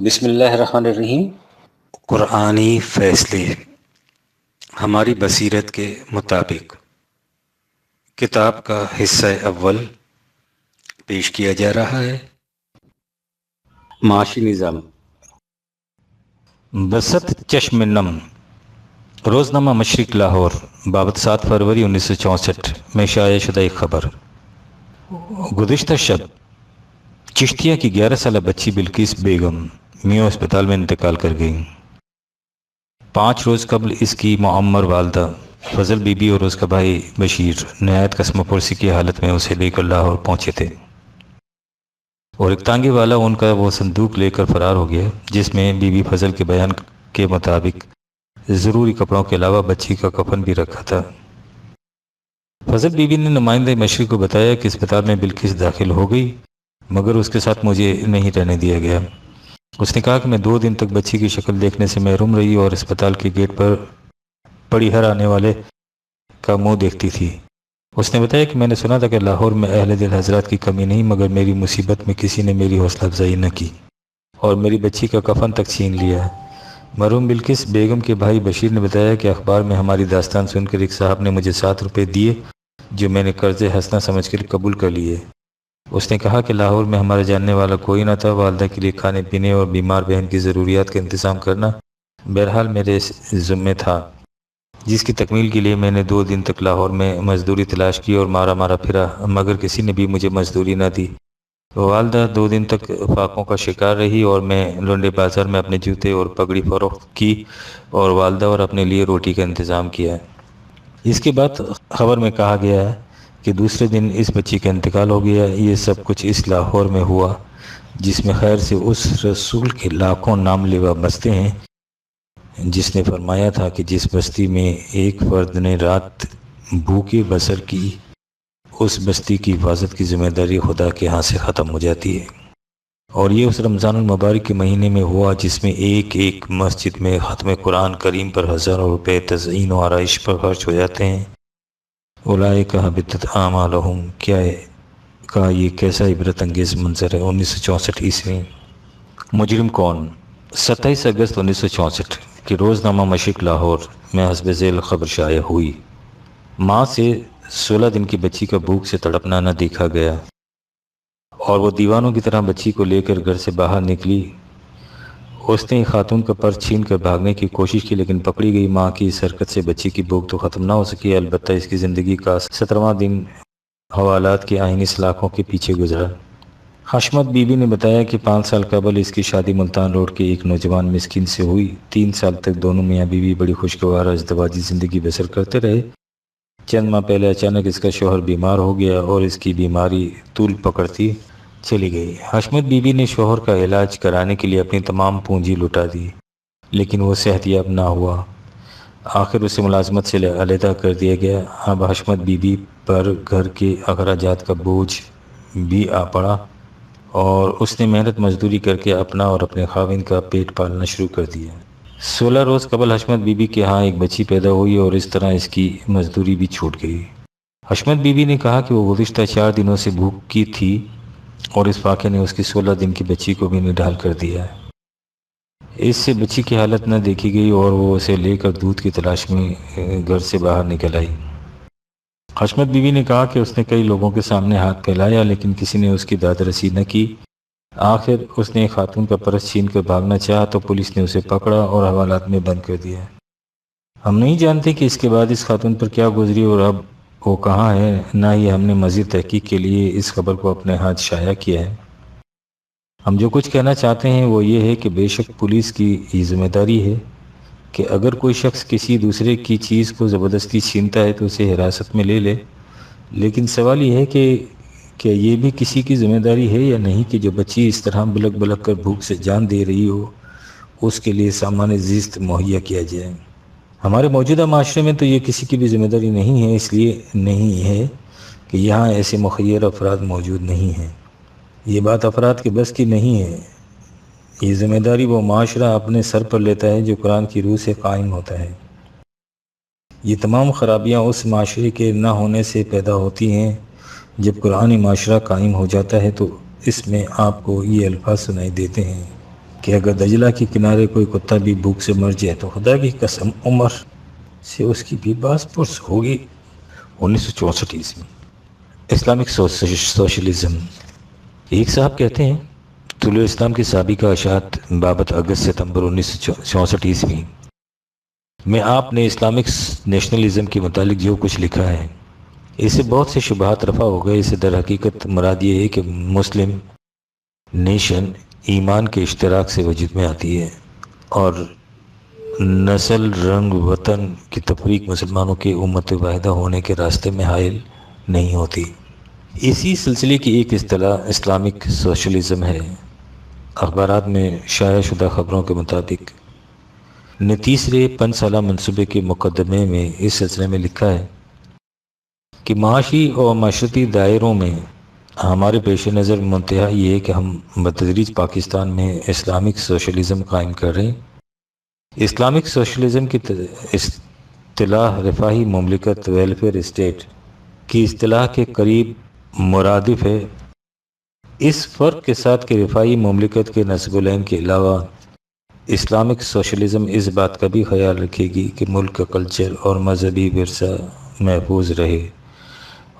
بسم اللہ الرحمن الرحیم۔ قرآنی فیصلے ہماری بصیرت کے مطابق کتاب کا حصہ اول پیش کیا جا رہا ہے۔ معاشی نظام۔ بسط چشم نم، روزنامہ مشرق لاہور، بابت 7 فروری 1964 میں شائع شدہ ایک خبر۔ گزشتہ شب چشتیہ کی 11 سالہ بچی بلقیس بیگم میو اسپتال میں انتقال کر گئی۔ 5 روز قبل اس کی معمر والدہ فضل بی بی اور اس کا بھائی بشیر نہایت قسم پرسی کی حالت میں اسے لے کر لاہور پہنچے تھے، اور ایک تانگے والا ان کا وہ صندوق لے کر فرار ہو گیا جس میں بی بی فضل کے بیان کے مطابق ضروری کپڑوں کے علاوہ بچی کا کفن بھی رکھا تھا۔ فضل بی بی نے نمائندہ مشرق کو بتایا کہ اسپتال میں بلقیس داخل ہو گئی، مگر اس کے ساتھ مجھے نہیں رہنے دیا گیا۔ اس نے کہا کہ میں 2 دن تک بچی کی شکل دیکھنے سے محروم رہی اور اسپتال کے گیٹ پر پڑی ہر آنے والے کا منہ دیکھتی تھی۔ اس نے بتایا کہ میں نے سنا تھا کہ لاہور میں اہل دل حضرات کی کمی نہیں، مگر میری مصیبت میں کسی نے میری حوصلہ افزائی نہ کی اور میری بچی کا کفن تک چھین لیا۔ مرحوم بلقیس بیگم کے بھائی بشیر نے بتایا کہ اخبار میں ہماری داستان سن کر ایک صاحب نے مجھے 7 روپے دیے جو میں نے قرض حسنہ سمجھ کر قبول کر لیے۔ اس نے کہا کہ لاہور میں ہمارا جاننے والا کوئی نہ تھا، والدہ کے لیے کھانے پینے اور بیمار بہن کی ضروریات کا انتظام کرنا بہرحال میرے ذمے تھا، جس کی تکمیل کے لیے میں نے 2 دن تک لاہور میں مزدوری تلاش کی اور مارا پھرا، مگر کسی نے بھی مجھے مزدوری نہ دی۔ والدہ 2 دن تک فاقوں کا شکار رہی اور میں لنڈے بازار میں اپنے جوتے اور پگڑی فروخت کی اور والدہ اور اپنے لیے روٹی کا انتظام کیا۔ اس کے بعد خبر میں کہا گیا ہے کہ دوسرے دن اس بچی کا انتقال ہو گیا۔ یہ سب کچھ اس لاہور میں ہوا جس میں خیر سے اس رسول کے لاکھوں نام لیوا بستے ہیں جس نے فرمایا تھا کہ جس بستی میں ایک فرد نے رات بھوکے بسر کی، اس بستی کی حفاظت کی ذمہ داری خدا کے ہاں سے ختم ہو جاتی ہے۔ اور یہ اس رمضان المبارک کے مہینے میں ہوا جس میں ایک مسجد میں ختم قرآن کریم پر ہزاروں روپے تزئین و آرائش پر خرچ ہو جاتے ہیں۔ اولئک حبطت اعمالہم، کیا یہ کیسا عبرت انگیز منظر ہے۔ 1964 عیسوی۔ مجرم کون؟ 27 اگست 1964 کی روزنامہ مشرق لاہور میں حسب ذیل خبر شائع ہوئی۔ ماں سے 16 دن کی بچی کا بھوک سے تڑپنا نہ دیکھا گیا اور وہ دیوانوں کی طرح بچی کو لے کر گھر سے باہر نکلی۔ اس نے خاتون کا پرس چھین کر بھاگنے کی کوشش کی لیکن پکڑی گئی۔ ماں کی اس حرکت سے بچی کی بھوک تو ختم نہ ہو سکی، البتہ اس کی زندگی کا 17واں دن حوالات کی آئینی سلاخوں کے پیچھے گزرا۔ حشمت بی بی نے بتایا کہ 5 سال قبل اس کی شادی ملتان روڈ کے ایک نوجوان مسکین سے ہوئی۔ 3 سال تک دونوں میاں بیوی بڑی خوشگوار ازدواجی زندگی بسر کرتے رہے۔ چند ماہ پہلے اچانک اس کا شوہر بیمار ہو گیا اور اس کی بیماری طول پکڑتی چلی گئی۔ حشمت بی بی نے شوہر کا علاج کرانے کے لیے اپنی تمام پونجی لٹا دی لیکن وہ صحت یاب نہ ہوا۔ آخر اسے ملازمت سے علیحدہ کر دیا گیا۔ اب حشمت بی بی پر گھر کے اخراجات کا بوجھ بھی آ پڑا اور اس نے محنت مزدوری کر کے اپنا اور اپنے خاوند کا پیٹ پالنا شروع کر دیا۔ 16 روز قبل حشمت بی بی کے ہاں ایک بچی پیدا ہوئی اور اس طرح اس کی مزدوری بھی چھوٹ گئی۔ حشمت بی بی نے کہا کہ وہ گزشتہ 4 دنوں سے بھوکی تھی اور اس واقعے نے اس کی 16 دن کی بچی کو بھی نڈھال کر دیا۔ اس سے بچی کی حالت نہ دیکھی گئی اور وہ اسے لے کر دودھ کی تلاش میں گھر سے باہر نکل آئی۔ حشمت بی بی نے کہا کہ اس نے کئی لوگوں کے سامنے ہاتھ پھیلایا لیکن کسی نے اس کی داد رسی نہ کی۔ آخر اس نے خاتون کا پرس چھین کر بھاگنا چاہا تو پولیس نے اسے پکڑا اور حوالات میں بند کر دیا۔ ہم نہیں جانتے کہ اس کے بعد اس خاتون پر کیا گزری اور اب وہ کہاں ہے، نہ ہی ہم نے مزید تحقیق کے لیے اس خبر کو اپنے ہاتھ شائع کیا ہے۔ ہم جو کچھ کہنا چاہتے ہیں وہ یہ ہے کہ بے شک پولیس کی یہ ذمہ داری ہے کہ اگر کوئی شخص کسی دوسرے کی چیز کو زبردستی چھینتا ہے تو اسے حراست میں لے لے، لیکن سوال یہ ہے کہ کیا یہ بھی کسی کی ذمہ داری ہے یا نہیں کہ جو بچی اس طرح بلک کر بھوک سے جان دے رہی ہو اس کے لیے سامان زیست مہیا کیا جائے۔ ہمارے موجودہ معاشرے میں تو یہ کسی کی بھی ذمہ داری نہیں ہے، اس لیے نہیں ہے کہ یہاں ایسے مخیر افراد موجود نہیں ہیں۔ یہ بات افراد کے بس کی نہیں ہے، یہ ذمہ داری وہ معاشرہ اپنے سر پر لیتا ہے جو قرآن کی روح سے قائم ہوتا ہے۔ یہ تمام خرابیاں اس معاشرے کے نہ ہونے سے پیدا ہوتی ہیں۔ جب قرآنی معاشرہ قائم ہو جاتا ہے تو اس میں آپ کو یہ الفاظ سنائی دیتے ہیں: کہ اگر دجلہ کے کنارے کوئی کتا بھی بھوک سے مر جائے تو خدا کی قسم عمر سے اس کی بھی باس پرس ہوگی۔ 1964 اسلامک سوشلزم۔ ایک صاحب کہتے ہیں طلوع اسلام کی سابقہ اشاعت بابت اگست ستمبر 1964 میں آپ نے اسلامک نیشنلزم کے متعلق جو کچھ لکھا ہے اس سے بہت سے شبہات رفع ہو گئے۔ اسے در حقیقت مراد یہ ہے کہ مسلم نیشن ایمان کے اشتراک سے وجود میں آتی ہے اور نسل، رنگ، وطن کی تفریق مسلمانوں کے امت واحدہ ہونے کے راستے میں حائل نہیں ہوتی۔ اسی سلسلے کی ایک اصطلاح اسلامک سوشلزم ہے۔ اخبارات میں شائع شدہ خبروں کے مطابق نے تیسرے 5 سالہ منصوبے کے مقدمے میں اس سلسلے میں لکھا ہے کہ معاشی اور معاشرتی دائروں میں ہمارے پیش نظر منتہا یہ ہے کہ ہم بتدریج پاکستان میں اسلامک سوشلزم قائم کر رہے ہیں۔ اسلامک سوشلزم کی اصطلاح رفاہی مملکت، ویلفیئر اسٹیٹ کی اصطلاح کے قریب مرادف ہے، اس فرق کے ساتھ کہ رفاہی مملکت کے نصب العین کے علاوہ اسلامک سوشلزم اس بات کا بھی خیال رکھے گی کہ ملک کا کلچر اور مذہبی ورثہ محفوظ رہے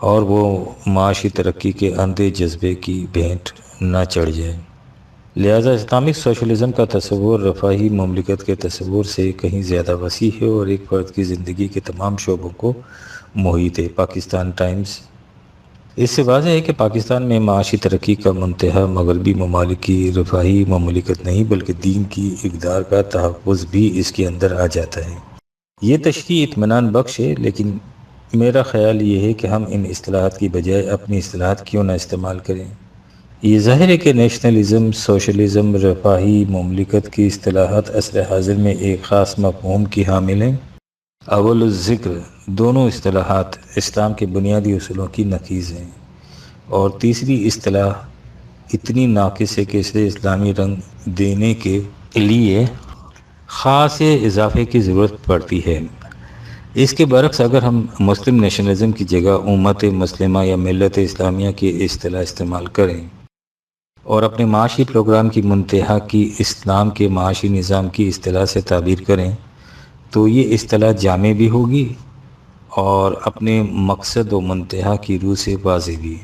اور وہ معاشی ترقی کے اندھے جذبے کی بھینٹ نہ چڑھ جائے۔ لہذا اسلامک سوشلزم کا تصور رفاہی مملکت کے تصور سے کہیں زیادہ وسیع ہے اور ایک فرد کی زندگی کے تمام شعبوں کو محیط ہے۔ پاکستان ٹائمز۔ اس سے واضح ہے کہ پاکستان میں معاشی ترقی کا منتہا مغربی ممالک کی رفاہی مملکت نہیں بلکہ دین کی اقدار کا تحفظ بھی اس کے اندر آ جاتا ہے۔ یہ تشریح اطمینان بخش ہے، لیکن میرا خیال یہ ہے کہ ہم ان اصطلاحات کی بجائے اپنی اصطلاحات کیوں نہ استعمال کریں۔ یہ ظاہر ہے کہ نیشنلزم، سوشلزم، رفاہی مملکت کی اصطلاحات عصر حاضر میں ایک خاص مفہوم کی حامل ہیں۔ اول الذکر دونوں اصطلاحات اسلام کے بنیادی اصولوں کی نقیض ہیں، اور تیسری اصطلاح اتنی ناقص ہے کہ اسے اسلامی رنگ دینے کے لیے خاص اضافے کی ضرورت پڑتی ہے۔ اس کے برعکس اگر ہم مسلم نیشنلزم کی جگہ امت مسلمہ یا ملت اسلامیہ کی اصطلاح استعمال کریں اور اپنے معاشی پروگرام کی منتہا کی اسلام کے معاشی نظام کی اصطلاح سے تعبیر کریں تو یہ اصطلاح جامع بھی ہوگی اور اپنے مقصد و منتہا کی روح سے واضح بھی۔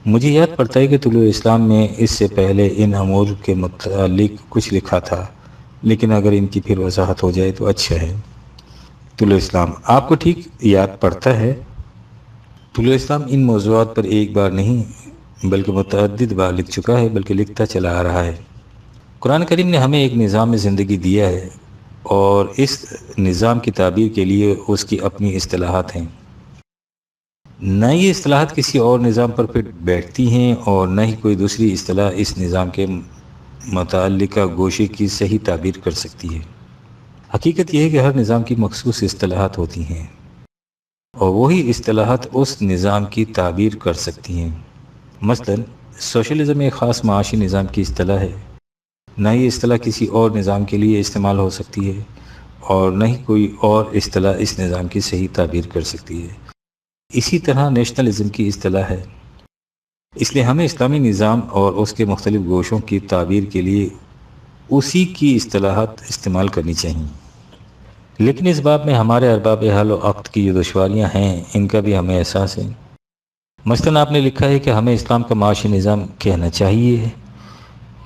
مجھے یاد پڑتا ہے کہ طلوع اسلام میں اس سے پہلے ان امور کے متعلق کچھ لکھا تھا، لیکن اگر ان کی پھر وضاحت ہو جائے تو اچھا ہے۔ طلوع اسلام آپ کو ٹھیک یاد پڑتا ہے، طلوع اسلام ان موضوعات پر ایک بار نہیں بلکہ متعدد بار لکھ چکا ہے، بلکہ لکھتا چلا آ رہا ہے۔ قرآن کریم نے ہمیں ایک نظام زندگی دیا ہے اور اس نظام کی تعبیر کے لیے اس کی اپنی اصطلاحات ہیں۔ نہ یہ اصطلاحات کسی اور نظام پر پھر بیٹھتی ہیں اور نہ ہی کوئی دوسری اصطلاح اس نظام کے متعلقہ گوشے کی صحیح تعبیر کر سکتی ہے۔ حقیقت یہ ہے کہ ہر نظام کی مخصوص اصطلاحات ہوتی ہیں اور وہی اصطلاحات اس نظام کی تعبیر کر سکتی ہیں۔ مثلا سوشلزم ایک خاص معاشی نظام کی اصطلاح ہے، نہ یہ اصطلاح کسی اور نظام کے لیے استعمال ہو سکتی ہے اور نہ ہی کوئی اور اصطلاح اس نظام کی صحیح تعبیر کر سکتی ہے۔ اسی طرح نیشنلزم کی اصطلاح ہے، اس لیے ہمیں اسلامی نظام اور اس کے مختلف گوشوں کی تعبیر کے لیے اسی کی اصطلاحات استعمال کرنی چاہیے۔ لیکن اس باب میں ہمارے ارباب حل و عقد کی جو دشواریاں ہیں ان کا بھی ہمیں احساس ہے۔ مثلا آپ نے لکھا ہے کہ ہمیں اسلام کا معاشی نظام کہنا چاہیے،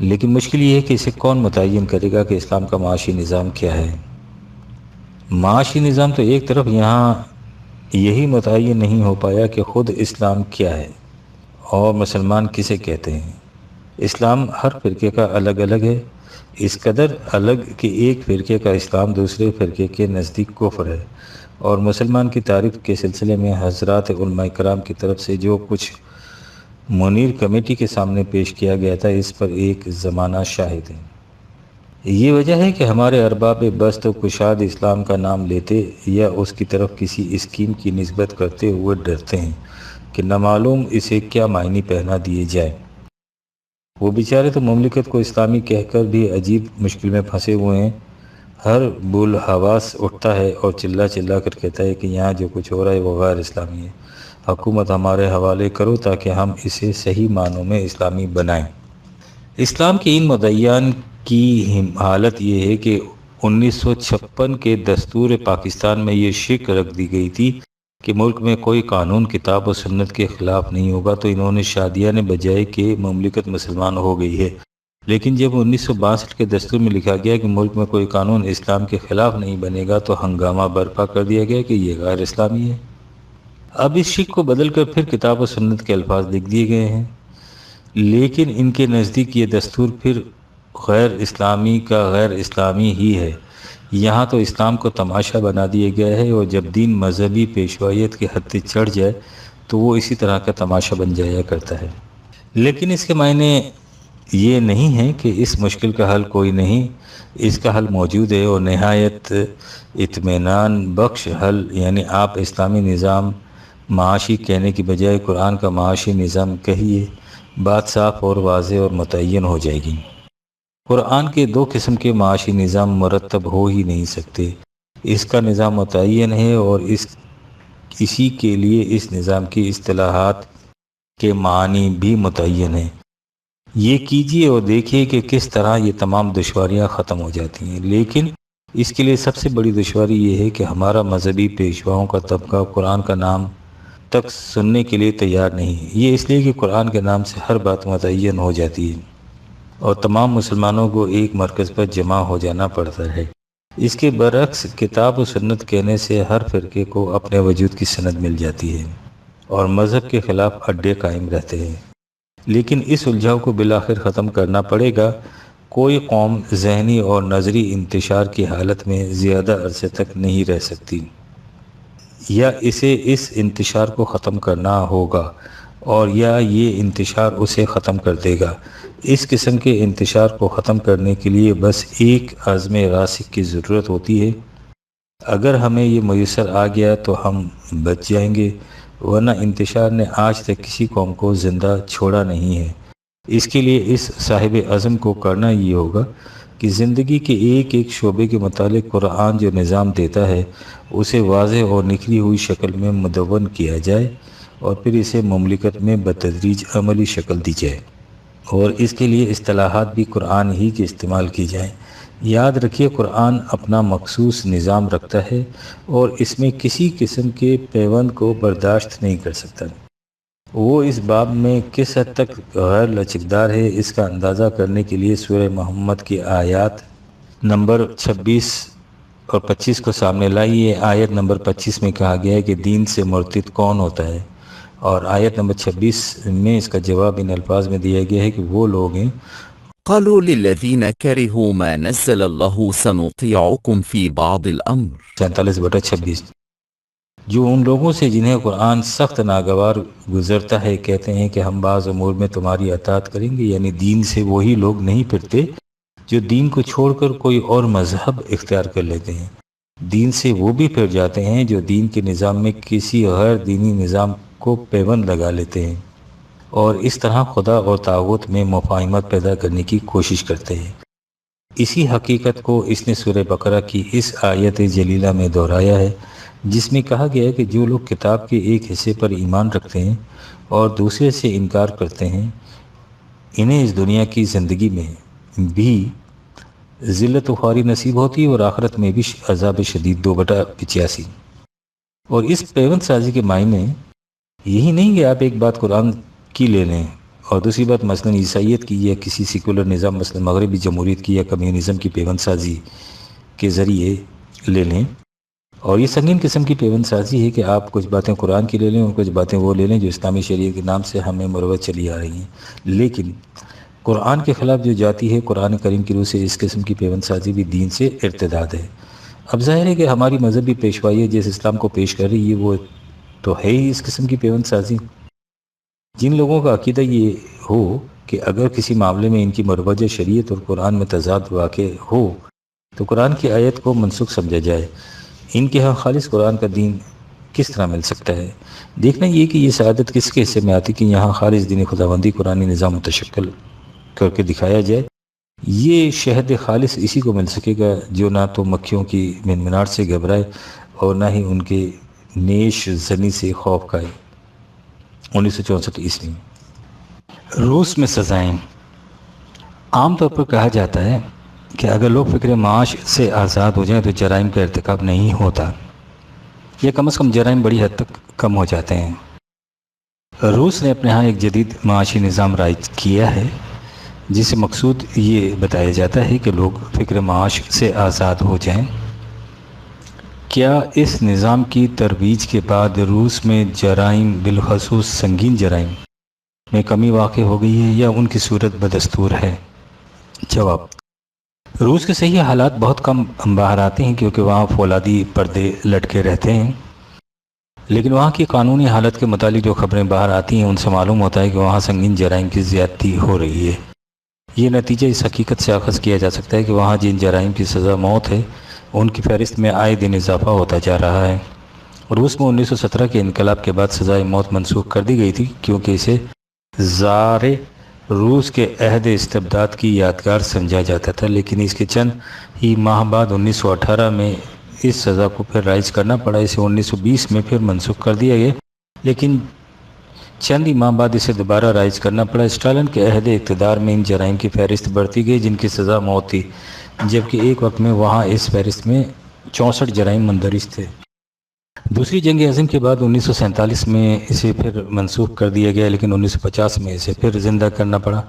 لیکن مشکل یہ ہے کہ اسے کون متعین کرے گا کہ اسلام کا معاشی نظام کیا ہے۔ معاشی نظام تو ایک طرف یہاں یہی متعین نہیں ہو پایا کہ خود اسلام کیا ہے اور مسلمان کسے کہتے ہیں۔ اسلام ہر فرقے کا الگ الگ ہے، اس قدر الگ کہ ایک فرقے کا اسلام دوسرے فرقے کے نزدیک کفر ہے، اور مسلمان کی تعریف کے سلسلے میں حضرات علماء کرام کی طرف سے جو کچھ منیر کمیٹی کے سامنے پیش کیا گیا تھا اس پر ایک زمانہ شاہد ہے۔ یہ وجہ ہے کہ ہمارے ارباب بست و کشاد اسلام کا نام لیتے یا اس کی طرف کسی اسکیم کی نسبت کرتے ہوئے ڈرتے ہیں کہ نامعلوم اسے کیا معنی پہنا دیے جائے۔ وہ بیچارے تو مملکت کو اسلامی کہہ کر بھی عجیب مشکل میں پھنسے ہوئے ہیں۔ ہر بول حواس اٹھتا ہے اور چلا چلا کر کہتا ہے کہ یہاں جو کچھ ہو رہا ہے وہ غیر اسلامی ہے، حکومت ہمارے حوالے کرو تاکہ ہم اسے صحیح معنوں میں اسلامی بنائیں۔ اسلام کے ان مدعیان کی حالت یہ ہے کہ 1956 کے دستور پاکستان میں یہ شرط رکھ دی گئی تھی کہ ملک میں کوئی قانون کتاب و سنت کے خلاف نہیں ہوگا، تو انہوں نے شادیہ نے بجائے کہ مملکت مسلمان ہو گئی ہے۔ لیکن جب 1962 کے دستور میں لکھا گیا کہ ملک میں کوئی قانون اسلام کے خلاف نہیں بنے گا، تو ہنگامہ برپا کر دیا گیا کہ یہ غیر اسلامی ہے۔ اب اس شک کو بدل کر پھر کتاب و سنت کے الفاظ لکھ دیے گئے ہیں، لیکن ان کے نزدیک یہ دستور پھر غیر اسلامی کا غیر اسلامی ہی ہے۔ یہاں تو اسلام کو تماشا بنا دیا گیا ہے، اور جب دین مذہبی پیشوائیت کے حد تک چڑھ جائے تو وہ اسی طرح کا تماشا بن جایا کرتا ہے۔ لیکن اس کے معنی یہ نہیں ہے کہ اس مشکل کا حل کوئی نہیں، اس کا حل موجود ہے، اور نہایت اطمینان بخش حل، یعنی آپ اسلامی نظام معاشی کہنے کی بجائے قرآن کا معاشی نظام کہیے، بات صاف اور واضح اور متعین ہو جائے گی۔ قرآن کے دو قسم کے معاشی نظام مرتب ہو ہی نہیں سکتے، اس کا نظام متعین ہے، اور اسی کے لیے اس نظام کی اصطلاحات کے معنی بھی متعین ہیں۔ یہ کیجئے اور دیکھیے کہ کس طرح یہ تمام دشواریاں ختم ہو جاتی ہیں۔ لیکن اس کے لیے سب سے بڑی دشواری یہ ہے کہ ہمارا مذہبی پیشواؤں کا طبقہ قرآن کا نام تک سننے کے لیے تیار نہیں ہے۔ یہ اس لیے کہ قرآن کے نام سے ہر بات متعین ہو جاتی ہے، اور تمام مسلمانوں کو ایک مرکز پر جمع ہو جانا پڑتا ہے۔ اس کے برعکس کتاب و سنت کہنے سے ہر فرقے کو اپنے وجود کی سند مل جاتی ہے، اور مذہب کے خلاف اڈے قائم رہتے ہیں۔ لیکن اس الجھاؤ کو بالآخر ختم کرنا پڑے گا۔ کوئی قوم ذہنی اور نظری انتشار کی حالت میں زیادہ عرصے تک نہیں رہ سکتی، یا اسے اس انتشار کو ختم کرنا ہوگا، اور یا یہ انتشار اسے ختم کر دے گا۔ اس قسم کے انتشار کو ختم کرنے کے لیے بس ایک عزم راسخ کی ضرورت ہوتی ہے۔ اگر ہمیں یہ میسر آ گیا تو ہم بچ جائیں گے، ورنہ انتشار نے آج تک کسی قوم کو زندہ چھوڑا نہیں ہے۔ اس کے لیے اس صاحب عزم کو کرنا یہ ہوگا کہ زندگی کے ایک ایک شعبے کے متعلق قرآن جو نظام دیتا ہے اسے واضح اور نکلی ہوئی شکل میں مدون کیا جائے، اور پھر اسے مملکت میں بتدریج عملی شکل دی جائے، اور اس کے لیے اصطلاحات بھی قرآن ہی کے استعمال کی جائیں۔ یاد رکھیے، قرآن اپنا مخصوص نظام رکھتا ہے، اور اس میں کسی قسم کے پیوند کو برداشت نہیں کر سکتا۔ وہ اس باب میں کس حد تک غیر لچکدار ہے، اس کا اندازہ کرنے کے لیے سورہ محمد کی آیات نمبر 26 اور 25 کو سامنے لائیے۔ آیت نمبر 25 میں کہا گیا ہے کہ دین سے مرتد کون ہوتا ہے، اور آیت نمبر 26 میں اس کا جواب ان الفاظ میں دیا گیا ہے کہ وہ لوگ ہیں قالوا للذين كرهوا ما نزل الله سنطيعكم في بعض الأمر 47/26، جو ان لوگوں سے جنہیں قرآن سخت ناگوار گزرتا ہے کہتے ہیں کہ ہم بعض امور میں تمہاری اطاعت کریں گے، یعنی دین سے وہی لوگ نہیں پھرتے جو دین کو چھوڑ کر کوئی اور مذہب اختیار کر لیتے ہیں۔ دین سے وہ بھی پھر جاتے ہیں جو دین کے نظام میں کسی غیر دینی نظام کو پیوند لگا لیتے ہیں، اور اس طرح خدا اور طاغوت میں مفاہمت پیدا کرنے کی کوشش کرتے ہیں۔ اسی حقیقت کو اس نے سورہ بقرہ کی اس آیت جلیلہ میں دہرایا ہے، جس میں کہا گیا ہے کہ جو لوگ کتاب کے ایک حصے پر ایمان رکھتے ہیں اور دوسرے سے انکار کرتے ہیں، انہیں اس دنیا کی زندگی میں بھی ذلت و خواری نصیب ہوتی ہے، اور آخرت میں بھی عذاب شدید 2/85۔ اور اس پیوند سازی کے معنی یہی نہیں کہ آپ ایک بات قرآن کی لے لیں اور دوسری بات مثلا عیسائیت کی یا کسی سیکولر نظام مثلا مغربی جمہوریت کی یا کمیونزم کی پیوند سازی کے ذریعے لے لیں، اور یہ سنگین قسم کی پیوند سازی ہے کہ آپ کچھ باتیں قرآن کی لے لیں اور کچھ باتیں وہ لے لیں جو اسلامی شریعت کے نام سے ہمیں مروج چلی آ رہی ہیں، لیکن قرآن کے خلاف جو جاتی ہے، قرآن کریم کی روح سے اس قسم کی پیوند سازی بھی دین سے ارتداد ہے۔ اب ظاہر ہے کہ ہماری مذہبی پیشوائی جس اسلام کو پیش کر رہی ہے وہ تو ہے ہی اس قسم کی پیوند سازی۔ جن لوگوں کا عقیدہ یہ ہو کہ اگر کسی معاملے میں ان کی مروجہ شریعت اور قرآن میں تضاد واقع ہو تو قرآن کی آیت کو منسوخ سمجھا جائے، ان کے ہاں خالص قرآن کا دین کس طرح مل سکتا ہے؟ دیکھنا یہ کہ یہ سعادت کس کے حصے میں آتی کہ یہاں خالص دین خداوندی قرآنی نظام متشکل کر کے دکھایا جائے۔ یہ شہد خالص اسی کو مل سکے گا جو نہ تو مکھیوں کی منمناہٹ سے گھبرائے اور نہ ہی ان کے نیش زنی سے خوف کھائے۔ 1964 عیسوی۔ روس میں سزائیں۔ عام طور پر کہا جاتا ہے کہ اگر لوگ فکر معاش سے آزاد ہو جائیں تو جرائم کا ارتکاب نہیں ہوتا، یا کم از کم جرائم بڑی حد تک کم ہو جاتے ہیں۔ روس نے اپنے ہاں ایک جدید معاشی نظام رائج کیا ہے جس سے مقصود یہ بتایا جاتا ہے کہ لوگ فکر معاش سے آزاد ہو جائیں۔ کیا اس نظام کی ترویج کے بعد روس میں جرائم بالخصوص سنگین جرائم میں کمی واقع ہو گئی ہے یا ان کی صورت بدستور ہے؟ جواب: روس کے صحیح حالات بہت کم باہر آتے ہیں کیونکہ وہاں فولادی پردے لٹکے رہتے ہیں، لیکن وہاں کی قانونی حالت کے متعلق جو خبریں باہر آتی ہیں ان سے معلوم ہوتا ہے کہ وہاں سنگین جرائم کی زیادتی ہو رہی ہے۔ یہ نتیجہ اس حقیقت سے اخذ کیا جا سکتا ہے کہ وہاں جن جرائم کی سزا موت ہے ان کی فہرست میں آئے دن اضافہ ہوتا جا رہا ہے۔ روس میں 1917 کے انقلاب کے بعد سزائے موت منسوخ کر دی گئی تھی کیونکہ اسے زار روس کے عہد استبداد کی یادگار سمجھا جاتا تھا، لیکن اس کے چند ہی ماہ بعد 1918 میں اس سزا کو پھر رائج کرنا پڑا۔ اسے 1920 میں پھر منسوخ کر دیا گیا، لیکن چند ہی ماہ بعد اسے دوبارہ رائج کرنا پڑا۔ اسٹالن کے عہد اقتدار میں ان جرائم کی فہرست بڑھتی گئی جن کی سزا موت تھی، جبکہ ایک وقت میں وہاں اس فہرست میں 64 جرائم مندرج تھے۔ دوسری جنگ عظیم کے بعد 1947 میں اسے پھر منسوخ کر دیا گیا، لیکن 1950 میں اسے پھر زندہ کرنا پڑا۔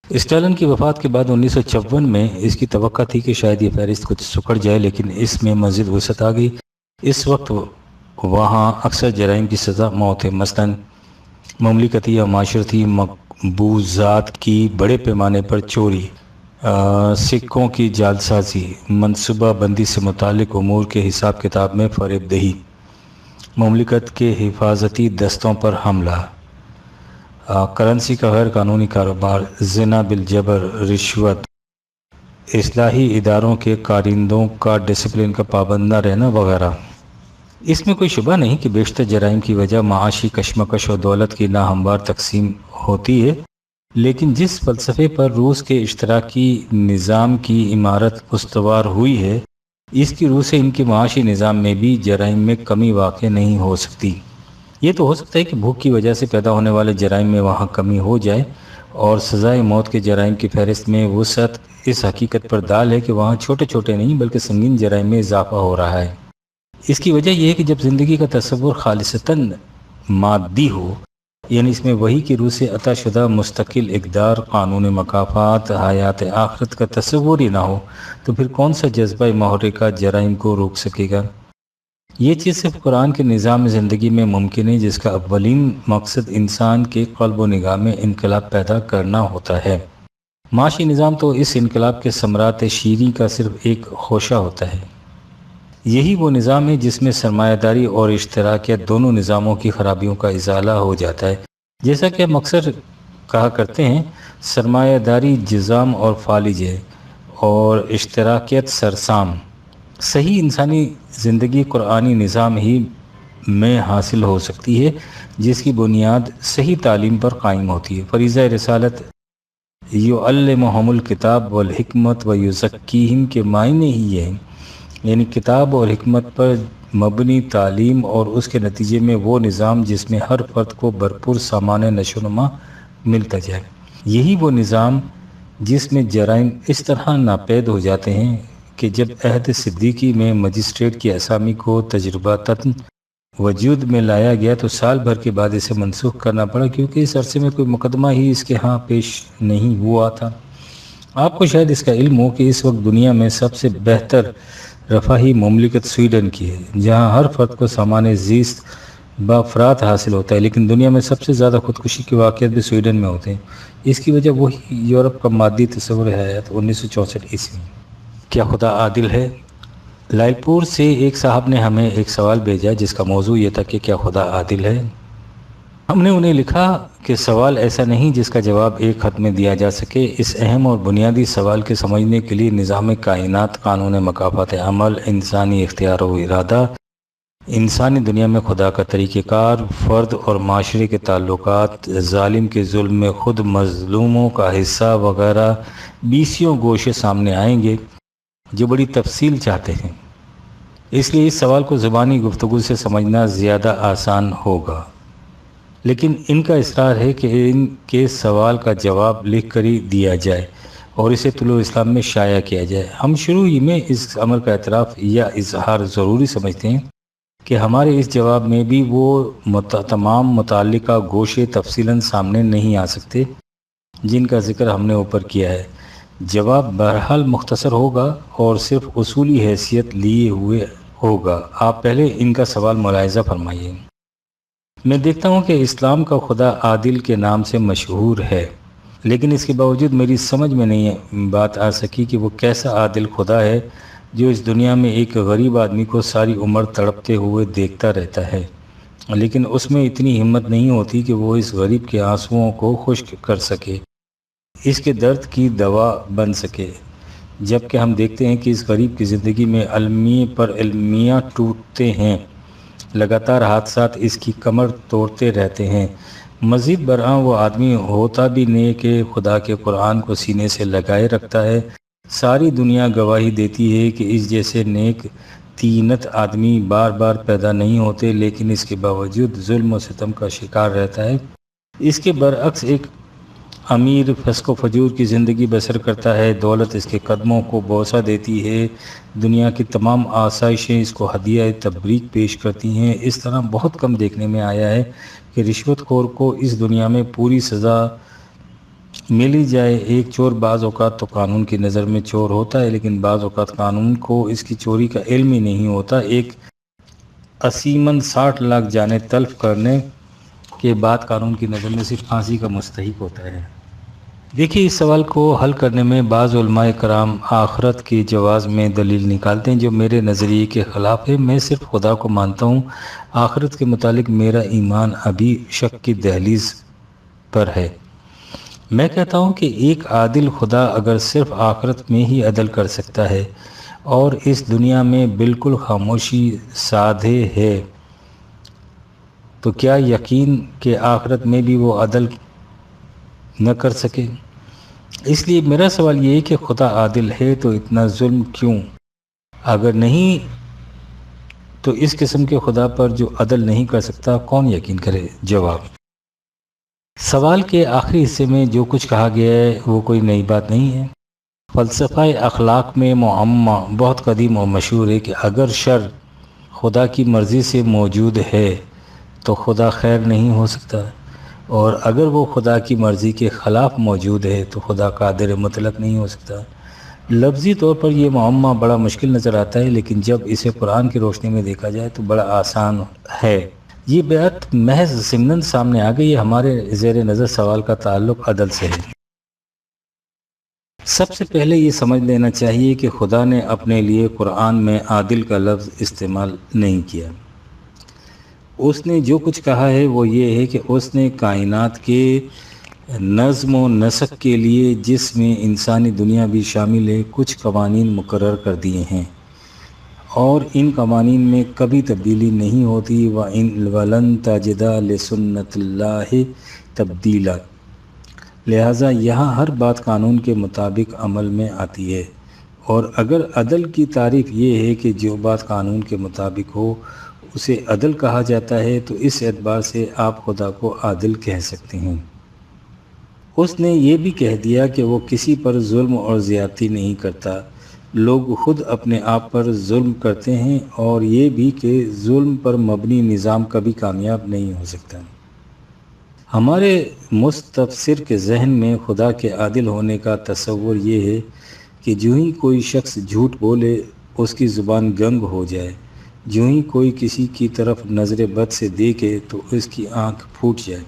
اسٹالن کی وفات کے بعد 1954 میں اس کی توقع تھی کہ شاید یہ فہرست کچھ سکڑ جائے، لیکن اس میں مزید وسعت آ گئی۔ اس وقت وہاں اکثر جرائم کی سزا موت ہے، مثلاً مملکتی یا معاشرتی مقبوضات کی بڑے پیمانے پر چوری، سکوں کی جعلسازی، منصوبہ بندی سے متعلق امور کے حساب کتاب میں فریب دہی، مملکت کے حفاظتی دستوں پر حملہ، کرنسی کا غیر قانونی کاروبار، زنا بالجبر، رشوت، اصلاحی اداروں کے کارندوں کا ڈسپلن کا پابند نہ رہنا وغیرہ۔ اس میں کوئی شبہ نہیں کہ بیشتر جرائم کی وجہ معاشی کشمکش اور دولت کی ناہموار تقسیم ہوتی ہے، لیکن جس فلسفے پر روس کے اشتراکی نظام کی عمارت استوار ہوئی ہے، اس کی روح سے ان کے معاشی نظام میں بھی جرائم میں کمی واقع نہیں ہو سکتی۔ یہ تو ہو سکتا ہے کہ بھوک کی وجہ سے پیدا ہونے والے جرائم میں وہاں کمی ہو جائے، اور سزائے موت کے جرائم کی فہرست میں وسعت اس حقیقت پر دال ہے کہ وہاں چھوٹے چھوٹے نہیں بلکہ سنگین جرائم میں اضافہ ہو رہا ہے۔ اس کی وجہ یہ ہے کہ جب زندگی کا تصور خالصتاً مادی ہو، یعنی اس میں وحی کی روح سے عطا شدہ مستقل اقدار، قانون مکافات، حیات آخرت کا تصور ہی نہ ہو، تو پھر کون سا جذبہ محرکہ جرائم کو روک سکے گا؟ یہ چیز صرف قرآن کے نظام زندگی میں ممکن ہے جس کا اولین مقصد انسان کے قلب و نگاہ میں انقلاب پیدا کرنا ہوتا ہے۔ معاشی نظام تو اس انقلاب کے ثمرات شیریں کا صرف ایک خوشہ ہوتا ہے۔ یہی وہ نظام ہے جس میں سرمایہ داری اور اشتراکیت دونوں نظاموں کی خرابیوں کا ازالہ ہو جاتا ہے۔ جیسا کہ ہم اکثر کہا کرتے ہیں، سرمایہ داری جزام اور فالج ہے اور اشتراکیت سرسام۔ صحیح انسانی زندگی قرآنی نظام ہی میں حاصل ہو سکتی ہے جس کی بنیاد صحیح تعلیم پر قائم ہوتی ہے۔ فریضہ رسالت یعلمہم الکتاب والحکمت ویزکیہم کے معنی ہی یہ ہیں، یعنی کتاب اور حکمت پر مبنی تعلیم اور اس کے نتیجے میں وہ نظام جس میں ہر فرد کو بھرپور سامان نشو و نما ملتا جائے۔ یہی وہ نظام جس میں جرائم اس طرح ناپید ہو جاتے ہیں کہ جب عہد صدیقی میں مجسٹریٹ کی اسامی کو تجرباتاً وجود میں لایا گیا تو سال بھر کے بعد اسے منسوخ کرنا پڑا کیونکہ اس عرصے میں کوئی مقدمہ ہی اس کے ہاں پیش نہیں ہوا تھا۔ آپ کو شاید اس کا علم ہو کہ اس وقت دنیا میں سب سے بہتر رفاہی مملکت سویڈن کی ہے، جہاں ہر فرد کو سامان زیست بافرات حاصل ہوتا ہے، لیکن دنیا میں سب سے زیادہ خودکشی کے واقعات بھی سویڈن میں ہوتے ہیں۔ اس کی وجہ وہی یورپ کا مادی تصور حیات 1964 عیسوی۔ کیا خدا عادل ہے؟ لائل پور سے ایک صاحب نے ہمیں ایک سوال بھیجا جس کا موضوع یہ تھا کہ کیا خدا عادل ہے؟ ہم نے انہیں لکھا کہ سوال ایسا نہیں جس کا جواب ایک خط میں دیا جا سکے۔ اس اہم اور بنیادی سوال کے سمجھنے کے لیے نظام کائنات، قانون مکافات عمل، انسانی اختیار و ارادہ، انسانی دنیا میں خدا کا طریقہ کار، فرد اور معاشرے کے تعلقات، ظالم کے ظلم میں خود مظلوموں کا حصہ وغیرہ 20 گوشے سامنے آئیں گے جو بڑی تفصیل چاہتے ہیں۔ اس لیے اس سوال کو زبانی گفتگو سے سمجھنا زیادہ آسان ہوگا، لیکن ان کا اصرار ہے کہ ان کے سوال کا جواب لکھ کر ہی دیا جائے، اور اسے طلوع اسلام میں شائع کیا جائے۔ ہم شروع ہی میں اس عمل کا اعتراف یا اظہار ضروری سمجھتے ہیں کہ ہمارے اس جواب میں بھی وہ تمام متعلقہ گوشے تفصیلاً سامنے نہیں آ سکتے جن کا ذکر ہم نے اوپر کیا ہے۔ جواب بہرحال مختصر ہوگا اور صرف اصولی حیثیت لیے ہوئے ہوگا۔ آپ پہلے ان کا سوال ملاحظہ فرمائیے۔ میں دیکھتا ہوں کہ اسلام کا خدا عادل کے نام سے مشہور ہے، لیکن اس کے باوجود میری سمجھ میں نہیں بات آ سکی کہ وہ کیسا عادل خدا ہے جو اس دنیا میں ایک غریب آدمی کو ساری عمر تڑپتے ہوئے دیکھتا رہتا ہے، لیکن اس میں اتنی ہمت نہیں ہوتی کہ وہ اس غریب کے آنسوؤں کو خشک کر سکے، اس کے درد کی دوا بن سکے، جبکہ ہم دیکھتے ہیں کہ اس غریب کی زندگی میں المیہ پر المیہ ٹوٹتے ہیں، لگاتار حادثات اس کی کمر توڑتے رہتے ہیں۔ مزید برآں وہ آدمی ہوتا بھی نیک کہ خدا کے قرآن کو سینے سے لگائے رکھتا ہے۔ ساری دنیا گواہی دیتی ہے کہ اس جیسے نیک تینت آدمی بار بار پیدا نہیں ہوتے، لیکن اس کے باوجود ظلم و ستم کا شکار رہتا ہے۔ اس کے برعکس ایک امیر فسق و فجور کی زندگی بسر کرتا ہے، دولت اس کے قدموں کو بوسہ دیتی ہے، دنیا کی تمام آسائشیں اس کو ہدیہ تبریک پیش کرتی ہیں۔ اس طرح بہت کم دیکھنے میں آیا ہے کہ رشوت خور کو اس دنیا میں پوری سزا ملی جائے۔ ایک چور بعض اوقات تو قانون کی نظر میں چور ہوتا ہے، لیکن بعض اوقات قانون کو اس کی چوری کا علم ہی نہیں ہوتا۔ ایک عصیمن 60 لاکھ جانیں تلف کرنے کے بعد قانون کی نظر میں صرف پھانسی کا مستحق ہوتا ہے۔ دیکھیے، اس سوال کو حل کرنے میں بعض علماء کرام آخرت کے جواز میں دلیل نکالتے ہیں جو میرے نظریے کے خلاف ہے۔ میں صرف خدا کو مانتا ہوں، آخرت کے متعلق میرا ایمان ابھی شک کی دہلیز پر ہے۔ میں کہتا ہوں کہ ایک عادل خدا اگر صرف آخرت میں ہی عدل کر سکتا ہے اور اس دنیا میں بالکل خاموشی سادھے ہے، تو کیا یقین کہ آخرت میں بھی وہ عدل نہ کر سکے؟ اس لیے میرا سوال یہ ہے کہ خدا عادل ہے تو اتنا ظلم کیوں؟ اگر نہیں تو اس قسم کے خدا پر جو عدل نہیں کر سکتا کون یقین کرے؟ جواب: سوال کے آخری حصے میں جو کچھ کہا گیا ہے وہ کوئی نئی بات نہیں ہے۔ فلسفہ اخلاق میں معمہ بہت قدیم اور مشہور ہے کہ اگر شر خدا کی مرضی سے موجود ہے تو خدا خیر نہیں ہو سکتا، اور اگر وہ خدا کی مرضی کے خلاف موجود ہے تو خدا قادر مطلق نہیں ہو سکتا۔ لفظی طور پر یہ معمہ بڑا مشکل نظر آتا ہے، لیکن جب اسے قرآن کی روشنی میں دیکھا جائے تو بڑا آسان ہے۔ یہ بات محض ضمناً سامنے آ گئی۔ ہمارے زیر نظر سوال کا تعلق عدل سے ہے۔ سب سے پہلے یہ سمجھ لینا چاہیے کہ خدا نے اپنے لیے قرآن میں عادل کا لفظ استعمال نہیں کیا۔ اس نے جو کچھ کہا ہے وہ یہ ہے کہ اس نے کائنات کے نظم و نسق کے لیے، جس میں انسانی دنیا بھی شامل ہے، کچھ قوانین مقرر کر دیے ہیں، اور ان قوانین میں کبھی تبدیلی نہیں ہوتی۔ وَلَن تَجِدَ لِسُنَّتِ اللَّهِ تَبْدِيلًا۔ لہٰذا یہاں ہر بات قانون کے مطابق عمل میں آتی ہے، اور اگر عدل کی تعریف یہ ہے کہ جو بات قانون کے مطابق ہو اسے عدل کہا جاتا ہے، تو اس اعتبار سے آپ خدا کو عادل کہہ سکتے ہیں۔ اس نے یہ بھی کہہ دیا کہ وہ کسی پر ظلم اور زیادتی نہیں کرتا۔ لوگ خود اپنے آپ پر ظلم کرتے ہیں، اور یہ بھی کہ ظلم پر مبنی نظام کبھی کامیاب نہیں ہو سکتا۔ ہمارے مستبصر کے ذہن میں خدا کے عادل ہونے کا تصور یہ ہے کہ جو ہی کوئی شخص جھوٹ بولے اس کی زبان گنگ ہو جائے، جو ہی کوئی کسی کی طرف نظر بد سے دیکھے تو اس کی آنکھ پھوٹ جائے،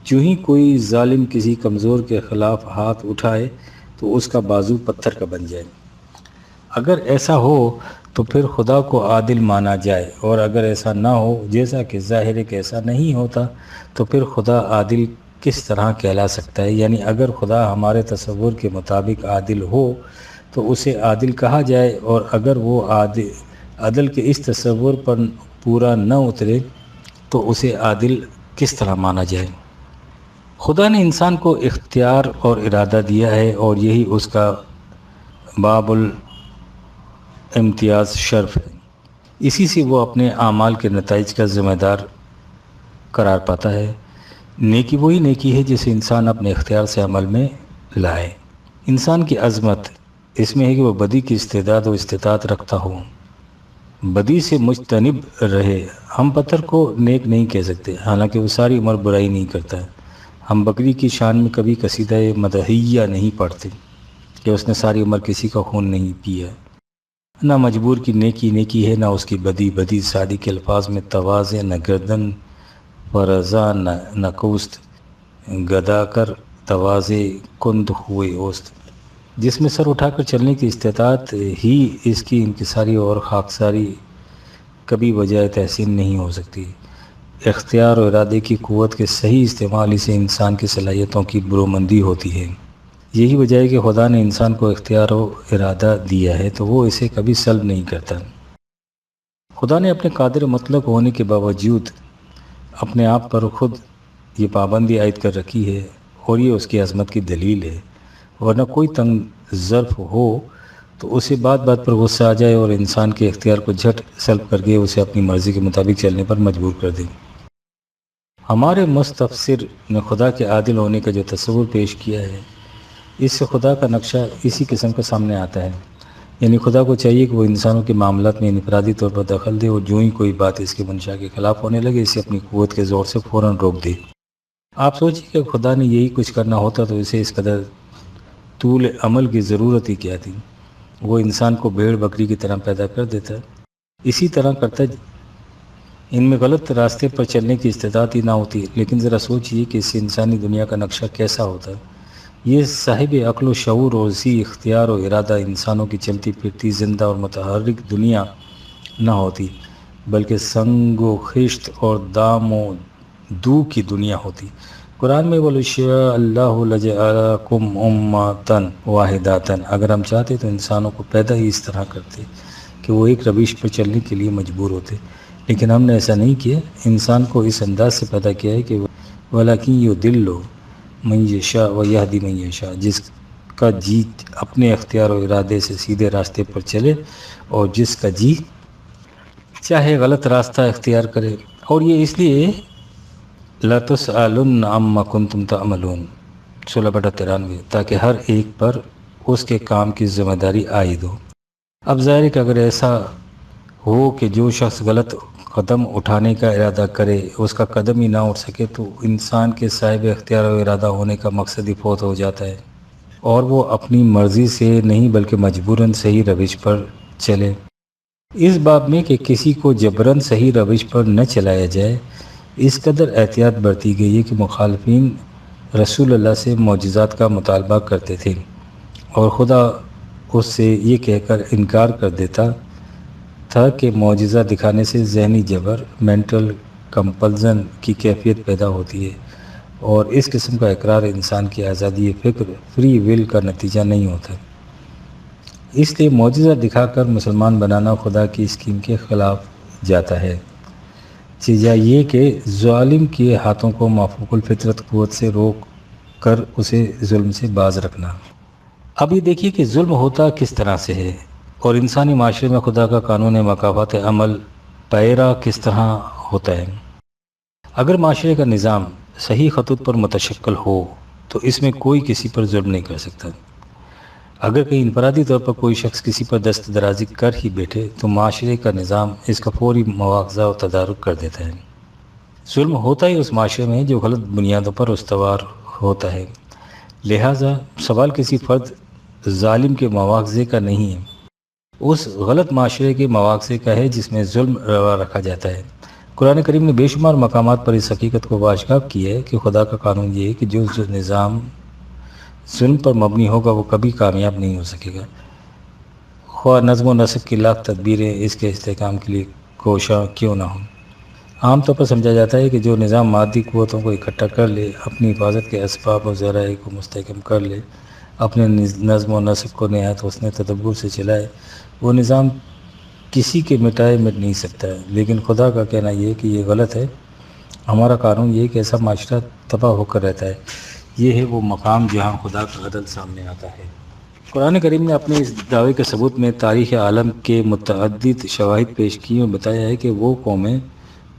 جو ہی کوئی ظالم کسی کمزور کے خلاف ہاتھ اٹھائے تو اس کا بازو پتھر کا بن جائے۔ اگر ایسا ہو تو پھر خدا کو عادل مانا جائے، اور اگر ایسا نہ ہو، جیسا کہ ظاہر ہے کہ ایسا نہیں ہوتا، تو پھر خدا عادل کس طرح کہلا سکتا ہے؟ یعنی اگر خدا ہمارے تصور کے مطابق عادل ہو تو اسے عادل کہا جائے، اور اگر وہ عدل کے اس تصور پر پورا نہ اترے تو اسے عادل کس طرح مانا جائے؟ خدا نے انسان کو اختیار اور ارادہ دیا ہے، اور یہی اس کا باب الامتیاز شرف ہے۔ اسی سے وہ اپنے اعمال کے نتائج کا ذمہ دار قرار پاتا ہے۔ نیکی وہی نیکی ہے جسے انسان اپنے اختیار سے عمل میں لائے۔ انسان کی عظمت اس میں ہے کہ وہ بدی کی استعداد و استطاعت رکھتا ہو، بدی سے مجتنب رہے۔ ہم پتھر کو نیک نہیں کہہ سکتے حالانکہ وہ ساری عمر برائی نہیں کرتا۔ ہم بکری کی شان میں کبھی قصیدہ مدحیہ نہیں پڑھتے کہ اس نے ساری عمر کسی کا خون نہیں پیا۔ نہ مجبور کی نیکی نیکی ہے، نہ اس کی بدی بدی۔ سادی کے الفاظ میں تواضع، نہ گردن فرزا، نہ کوست گدا کر تواضع کند ہوئے اوست۔ جس میں سر اٹھا کر چلنے کی استطاعت ہی اس کی انکساری اور خاکساری کبھی بجائے تحسین نہیں ہو سکتی۔ اختیار و ارادے کی قوت کے صحیح استعمال سے انسان کی صلاحیتوں کی برومندی ہوتی ہے۔ یہی وجہ ہے کہ خدا نے انسان کو اختیار و ارادہ دیا ہے تو وہ اسے کبھی سلب نہیں کرتا۔ خدا نے اپنے قادر مطلق ہونے کے باوجود اپنے آپ پر خود یہ پابندی عائد کر رکھی ہے، اور یہ اس کی عظمت کی دلیل ہے۔ ورنہ کوئی تنگ ظرف ہو تو اسے بات بات پر غصہ آ جائے اور انسان کے اختیار کو جھٹ سلب کر کے اسے اپنی مرضی کے مطابق چلنے پر مجبور کر دے۔ ہمارے مستفسر نے خدا کے عادل ہونے کا جو تصور پیش کیا ہے، اس سے خدا کا نقشہ اسی قسم کا سامنے آتا ہے۔ یعنی خدا کو چاہیے کہ وہ انسانوں کے معاملات میں انفرادی طور پر دخل دے، اور جو ہی کوئی بات اس کے منشا کے خلاف ہونے لگے اسے اپنی قوت کے زور سے فوراً روک دے۔ آپ سوچیے کہ خدا نے یہی کچھ کرنا ہوتا تو اسے اس قدر طول عمل کی ضرورت ہی کیا تھی؟ وہ انسان کو بھیڑ بکری کی طرح پیدا کر دیتا، اسی طرح کرتا ان میں غلط راستے پر چلنے کی استطاعت ہی نہ ہوتی۔ لیکن ذرا سوچیے کہ اس سے انسانی دنیا کا نقشہ کیسا ہوتا۔ یہ صاحب عقل و شعور اور ذی اختیار و ارادہ انسانوں کی چلتی پھرتی زندہ اور متحرک دنیا نہ ہوتی، بلکہ سنگ و خشت اور دام و دو کی دنیا ہوتی۔ قرآن میں وَلَوْ شَاءَ اللَّهُ لَجَعَلَكُمْ أُمَّةً وَاحِدَةً، اگر ہم چاہتے تو انسانوں کو پیدا ہی اس طرح کرتے کہ وہ ایک روش پر چلنے کے لیے مجبور ہوتے، لیکن ہم نے ایسا نہیں کیا۔ انسان کو اس انداز سے پیدا کیا ہے کہ وَلَكِنْ يُضِلُّ مَن يَشَاءُ وَيَهْدِي مَن يَشَاءُ، جس کا جی اپنے اختیار و ارادے سے سیدھے راستے پر چلے اور جس کا جی چاہے غلط راستہ اختیار کرے۔ اور یہ اس لیے لَتُسْأَلُنَّ عَمَّا كُنتُمْ تَعْمَلُونَ 16/93، تاکہ ہر ایک پر اس کے کام کی ذمہ داری عائد ہو۔ اب ظاہر ہے کہ اگر ایسا ہو کہ جو شخص غلط قدم اٹھانے کا ارادہ کرے اس کا قدم ہی نہ اٹھ سکے تو انسان کے صاحب اختیار و ارادہ ہونے کا مقصد ہی فوت ہو جاتا ہے، اور وہ اپنی مرضی سے نہیں بلکہ مجبوراً صحیح روش پر چلے۔ اس باب میں کہ کسی کو جبراً صحیح روش پر نہ چلایا جائے، اس قدر احتیاط برتی گئی ہے کہ مخالفین رسول اللہ سے معجزات کا مطالبہ کرتے تھے، اور خدا اس سے یہ کہہ کر انکار کر دیتا تھا کہ معجزہ دکھانے سے ذہنی جبر، مینٹل کمپلزن کی کیفیت پیدا ہوتی ہے، اور اس قسم کا اقرار انسان کی آزادی فکر فری ول کا نتیجہ نہیں ہوتا۔ اس لیے معجزہ دکھا کر مسلمان بنانا خدا کی اسکیم کے خلاف جاتا ہے۔ چیزا یہ کہ ظالم کے ہاتھوں کو مافوق الفطرت قوت سے روک کر اسے ظلم سے باز رکھنا۔ اب یہ دیکھیے کہ ظلم ہوتا کس طرح سے ہے، اور انسانی معاشرے میں خدا کا قانون مکافات عمل پیرا کس طرح ہوتا ہے۔ اگر معاشرے کا نظام صحیح خطوط پر متشکل ہو تو اس میں کوئی کسی پر ظلم نہیں کر سکتا۔ اگر کہیں انفرادی طور پر کوئی شخص کسی پر دست درازی کر ہی بیٹھے تو معاشرے کا نظام اس کا فوری مواخذہ و تدارک کر دیتا ہے۔ ظلم ہوتا ہی اس معاشرے میں جو غلط بنیادوں پر استوار ہوتا ہے، لہٰذا سوال کسی فرد ظالم کے مواخذے کا نہیں ہے، اس غلط معاشرے کے مواخذے کا ہے جس میں ظلم روا رکھا جاتا ہے۔ قرآن کریم نے بے شمار مقامات پر اس حقیقت کو واشگاف کیا ہے کہ خدا کا قانون یہ ہے کہ جو نظام ظلم پر مبنی ہوگا وہ کبھی کامیاب نہیں ہو سکے گا، خواہ نظم و نسق کی لاکھ تدبیریں اس کے استحکام کے لیے کوشاں کیوں نہ ہوں۔ عام طور پر سمجھا جاتا ہے کہ جو نظام مادی قوتوں کو اکٹھا کر لے، اپنی حفاظت کے اسباب و ذرائع کو مستحکم کر لے، اپنے نظم و نسق کو نہایت حسن تدبر سے چلائے، وہ نظام کسی کے مٹائے مٹ نہیں سکتا ہے۔ لیکن خدا کا کہنا یہ ہے کہ یہ غلط ہے۔ ہمارا قانون یہ ہے کہ ایسا معاشرہ تباہ ہو کر رہتا ہے۔ یہ ہے وہ مقام جہاں خدا کا عدل سامنے آتا ہے۔ قرآن کریم نے اپنے اس دعوے کے ثبوت میں تاریخ عالم کے متعدد شواہد پیش کیے اور بتایا ہے کہ وہ قومیں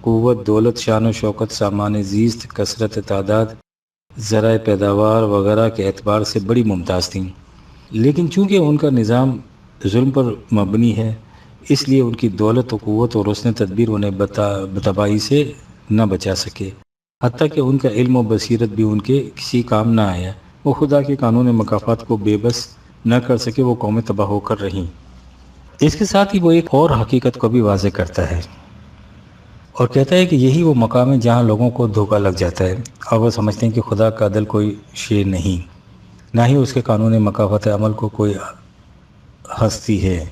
قوت، دولت، شان و شوکت، سامان زیست، کثرت تعداد، ذرائع پیداوار وغیرہ کے اعتبار سے بڑی ممتاز تھیں، لیکن چونکہ ان کا نظام ظلم پر مبنی ہے، اس لیے ان کی دولت و قوت اور حسن تدبیر انہیں تباہی سے نہ بچا سکے، حتیٰ کہ ان کا علم و بصیرت بھی ان کے کسی کام نہ آیا۔ وہ خدا کے قانون مکافات کو بے بس نہ کر سکے، وہ قومیں تباہ ہو کر رہیں۔ اس کے ساتھ ہی وہ ایک اور حقیقت کو بھی واضح کرتا ہے اور کہتا ہے کہ یہی وہ مقام ہے جہاں لوگوں کو دھوکہ لگ جاتا ہے اور وہ سمجھتے ہیں کہ خدا کا عدل کوئی شے نہیں، نہ ہی اس کے قانون مکافات عمل کو کوئی ہستی ہے۔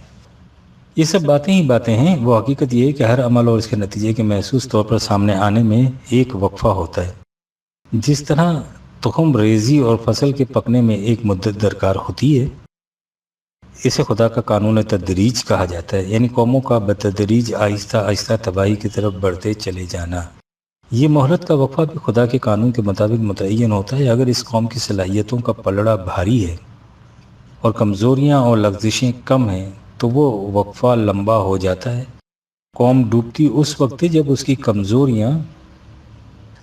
یہ سب باتیں ہی باتیں ہیں، وہ حقیقت یہ ہے کہ ہر عمل اور اس کے نتیجے کے محسوس طور پر سامنے آنے میں ایک وقفہ ہوتا ہے۔ جس طرح تخم ریزی اور فصل کے پکنے میں ایک مدت درکار ہوتی ہے، اسے خدا کا قانون تدریج کہا جاتا ہے، یعنی قوموں کا بتدریج آہستہ آہستہ تباہی کی طرف بڑھتے چلے جانا۔ یہ مہلت کا وقفہ بھی خدا کے قانون کے مطابق متعین ہوتا ہے۔ اگر اس قوم کی صلاحیتوں کا پلڑا بھاری ہے اور کمزوریاں اور لغزشیں کم ہیں تو وہ وقفہ لمبا ہو جاتا ہے۔ قوم ڈوبتی اس وقت ہے جب اس کی کمزوریاں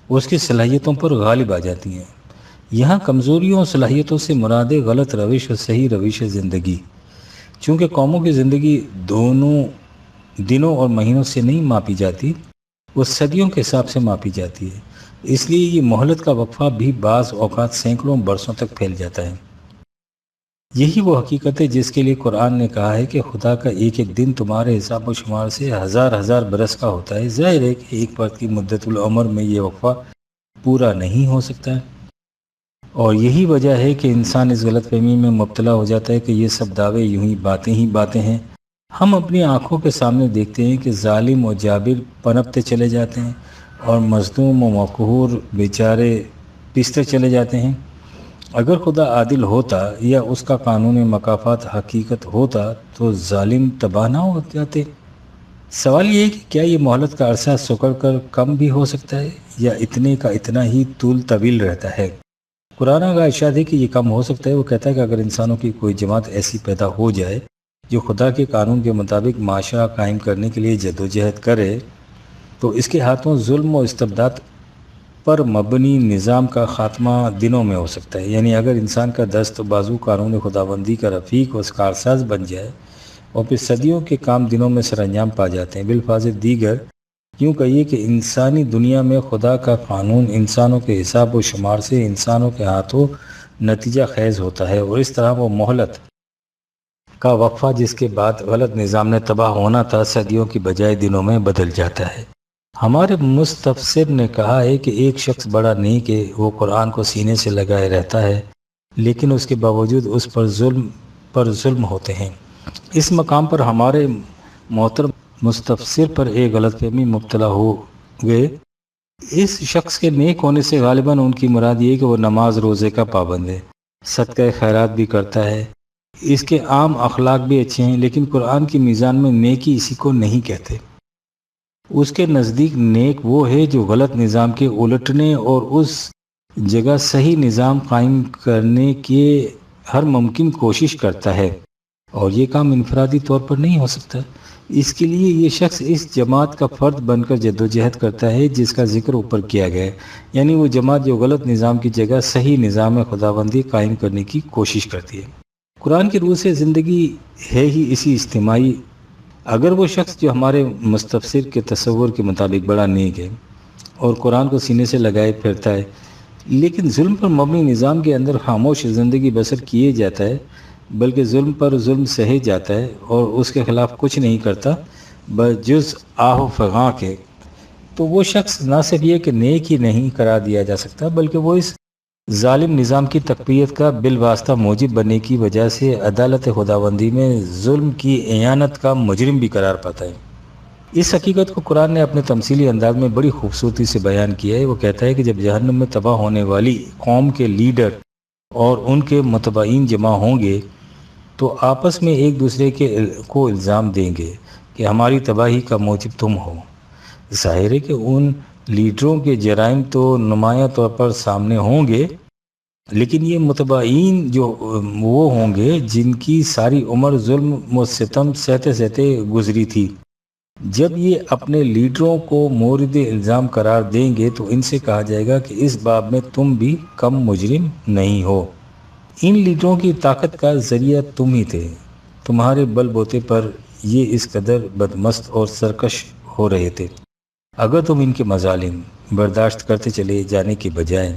اس کی صلاحیتوں پر غالب آ جاتی ہیں۔ یہاں کمزوریوں اور صلاحیتوں سے مراد غلط روش اور صحیح روش زندگی۔ چونکہ قوموں کی زندگی دونوں دنوں اور مہینوں سے نہیں ماپی جاتی، وہ صدیوں کے حساب سے ماپی جاتی ہے، اس لیے یہ مہلت کا وقفہ بھی بعض اوقات سینکڑوں برسوں تک پھیل جاتا ہے۔ یہی وہ حقیقت ہے جس کے لیے قرآن نے کہا ہے کہ خدا کا ایک ایک دن تمہارے حساب و شمار سے ہزار ہزار برس کا ہوتا ہے۔ ظاہر ہے کہ ایک وقت کی مدت العمر میں یہ وقفہ پورا نہیں ہو سکتا ہے، اور یہی وجہ ہے کہ انسان اس غلط فہمی میں مبتلا ہو جاتا ہے کہ یہ سب دعوے یوں ہی باتیں ہیں۔ ہم اپنی آنکھوں کے سامنے دیکھتے ہیں کہ ظالم و جابر پنپتے چلے جاتے ہیں اور مظلوم و مقہور بیچارے پستے چلے جاتے ہیں۔ اگر خدا عادل ہوتا یا اس کا قانون مکافات حقیقت ہوتا تو ظالم تباہ نہ ہو جاتے۔ سوال یہ ہے کہ کیا یہ مہلت کا عرصہ سکڑ کر کم بھی ہو سکتا ہے یا اتنے کا اتنا ہی طول طویل رہتا ہے؟ قرآن کا ارشاد ہے کہ یہ کم ہو سکتا ہے۔ وہ کہتا ہے کہ اگر انسانوں کی کوئی جماعت ایسی پیدا ہو جائے جو خدا کے قانون کے مطابق معاشرہ قائم کرنے کے لیے جدوجہد کرے تو اس کے ہاتھوں ظلم و استبداد پر مبنی نظام کا خاتمہ دنوں میں ہو سکتا ہے۔ یعنی اگر انسان کا دست و بازو قانون خداوندی کا رفیق و کارساز بن جائے اور پھر صدیوں کے کام دنوں میں سر انجام پا جاتے ہیں۔ بالفاظ دیگر یوں کہیے کہ انسانی دنیا میں خدا کا قانون انسانوں کے حساب و شمار سے انسانوں کے ہاتھوں نتیجہ خیز ہوتا ہے، اور اس طرح وہ مہلت کا وقفہ جس کے بعد غلط نظام نے تباہ ہونا تھا صدیوں کی بجائے دنوں میں بدل جاتا ہے۔ ہمارے مستفسر نے کہا ہے کہ ایک شخص بڑا نیک ہے، وہ قرآن کو سینے سے لگائے رہتا ہے لیکن اس کے باوجود اس پر ظلم ہوتے ہیں۔ اس مقام پر ہمارے محترم مستفسر پر ایک غلط فہمی مبتلا ہو گئے۔ اس شخص کے نیک ہونے سے غالباً ان کی مراد یہ کہ وہ نماز روزے کا پابند ہے، صدقہ خیرات بھی کرتا ہے، اس کے عام اخلاق بھی اچھے ہیں، لیکن قرآن کی میزان میں نیکی اسی کو نہیں کہتے۔ اس کے نزدیک نیک وہ ہے جو غلط نظام کے الٹنے اور اس جگہ صحیح نظام قائم کرنے کی ہر ممکن کوشش کرتا ہے، اور یہ کام انفرادی طور پر نہیں ہو سکتا۔ اس کے لیے یہ شخص اس جماعت کا فرد بن کر جدوجہد کرتا ہے جس کا ذکر اوپر کیا گیا ہے، یعنی وہ جماعت جو غلط نظام کی جگہ صحیح نظام خداوندی قائم کرنے کی کوشش کرتی ہے۔ قرآن کی روح سے زندگی ہے ہی اسی اجتماعی۔ اگر وہ شخص جو ہمارے مستفسر کے تصور کے مطابق بڑا نیک ہے اور قرآن کو سینے سے لگائے پھرتا ہے لیکن ظلم پر مبنی نظام کے اندر خاموش زندگی بسر کیے جاتا ہے، بلکہ ظلم پر ظلم سہے جاتا ہے اور اس کے خلاف کچھ نہیں کرتا بجز آہ و فغاں کے، تو وہ شخص نہ صرف یہ کہ نیک ہی نہیں قرار دیا جا سکتا بلکہ وہ اس ظالم نظام کی تقویت کا بالواسطہ موجب بننے کی وجہ سے عدالت خداوندی میں ظلم کی اعانت کا مجرم بھی قرار پاتا ہے۔ اس حقیقت کو قرآن نے اپنے تمثیلی انداز میں بڑی خوبصورتی سے بیان کیا ہے۔ وہ کہتا ہے کہ جب جہنم میں تباہ ہونے والی قوم کے لیڈر اور ان کے متبعین جمع ہوں گے تو آپس میں ایک دوسرے کو الزام دیں گے کہ ہماری تباہی کا موجب تم ہو۔ ظاہر ہے کہ ان لیڈروں کے جرائم تو نمایاں طور پر سامنے ہوں گے، لیکن یہ متبعین جو وہ ہوں گے جن کی ساری عمر ظلم و ستم سہتے سہتے گزری تھی، جب یہ اپنے لیڈروں کو مورد الزام قرار دیں گے تو ان سے کہا جائے گا کہ اس باب میں تم بھی کم مجرم نہیں ہو۔ ان لیڈروں کی طاقت کا ذریعہ تم ہی تھے، تمہارے بل بوتے پر یہ اس قدر بدمست اور سرکش ہو رہے تھے۔ اگر تم ان کے مظالم برداشت کرتے چلے جانے کے بجائے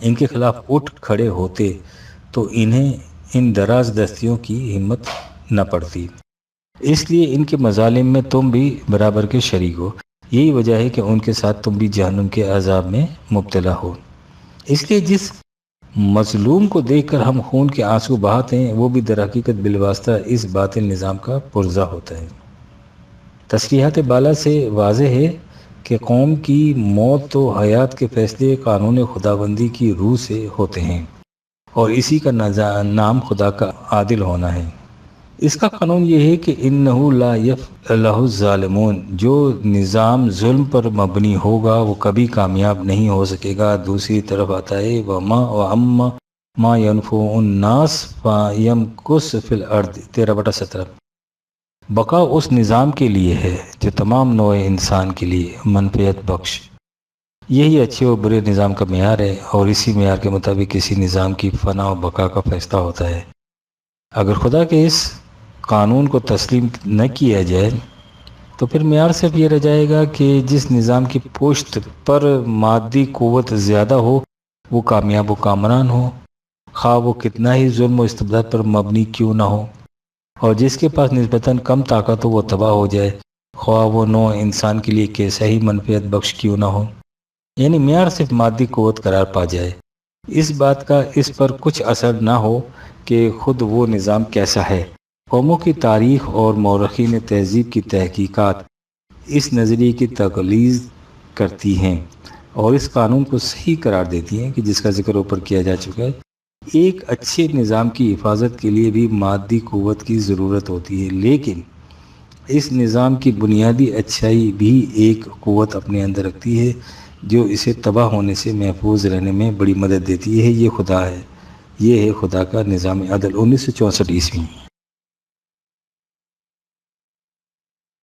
ان کے خلاف اٹھ کھڑے ہوتے تو انہیں ان دراز دستیوں کی ہمت نہ پڑتی۔ اس لیے ان کے مظالم میں تم بھی برابر کے شریک ہو، یہی وجہ ہے کہ ان کے ساتھ تم بھی جہنم کے عذاب میں مبتلا ہو۔ اس لیے جس مظلوم کو دیکھ کر ہم خون کے آنسو بہاتے ہیں وہ بھی در حقیقت بالواسطہ اس باطل نظام کا پرزہ ہوتا ہے۔ تصریحات بالا سے واضح ہے کہ قوم کی موت تو حیات کے فیصلے قانون خداوندی کی روح سے ہوتے ہیں، اور اسی کا نام خدا کا عادل ہونا ہے۔ اس کا قانون یہ ہے کہ انہو لا یفلح الظالمون، جو نظام ظلم پر مبنی ہوگا وہ کبھی کامیاب نہیں ہو سکے گا۔ دوسری طرف آتا ہے وَأَمَّا مَا يَنْفُعُ النَّاسَ فَيَمْكُثُ فِي الْأَرْضِ 13/17۔ بقا اس نظام کے لیے ہے جو تمام نوع انسان کے لیے منفعت بخش۔ یہی اچھے و برے نظام کا معیار ہے، اور اسی معیار کے مطابق کسی نظام کی فنا و بقا کا فیصلہ ہوتا ہے۔ اگر خدا کے اس قانون کو تسلیم نہ کیا جائے تو پھر معیار صرف یہ رہ جائے گا کہ جس نظام کی پشت پر مادی قوت زیادہ ہو وہ کامیاب و کامران ہو، خواہ وہ کتنا ہی ظلم و استبداد پر مبنی کیوں نہ ہو، اور جس کے پاس نسبتاً کم طاقت ہو وہ تباہ ہو جائے، خواہ وہ نوع انسان کے لیے کیسا ہی منفعت بخش کیوں نہ ہو۔ یعنی معیار صرف مادی قوت قرار پا جائے، اس بات کا اس پر کچھ اثر نہ ہو کہ خود وہ نظام کیسا ہے۔ قوموں کی تاریخ اور مورخین تہذیب کی تحقیقات اس نظریے کی تغلیظ کرتی ہیں اور اس قانون کو صحیح قرار دیتی ہیں کہ جس کا ذکر اوپر کیا جا چکا ہے۔ ایک اچھے نظام کی حفاظت کے لیے بھی مادی قوت کی ضرورت ہوتی ہے، لیکن اس نظام کی بنیادی اچھائی بھی ایک قوت اپنے اندر رکھتی ہے جو اسے تباہ ہونے سے محفوظ رہنے میں بڑی مدد دیتی ہے۔ یہ خدا ہے، یہ ہے خدا کا نظام عدل۔ 1964 عیسوی۔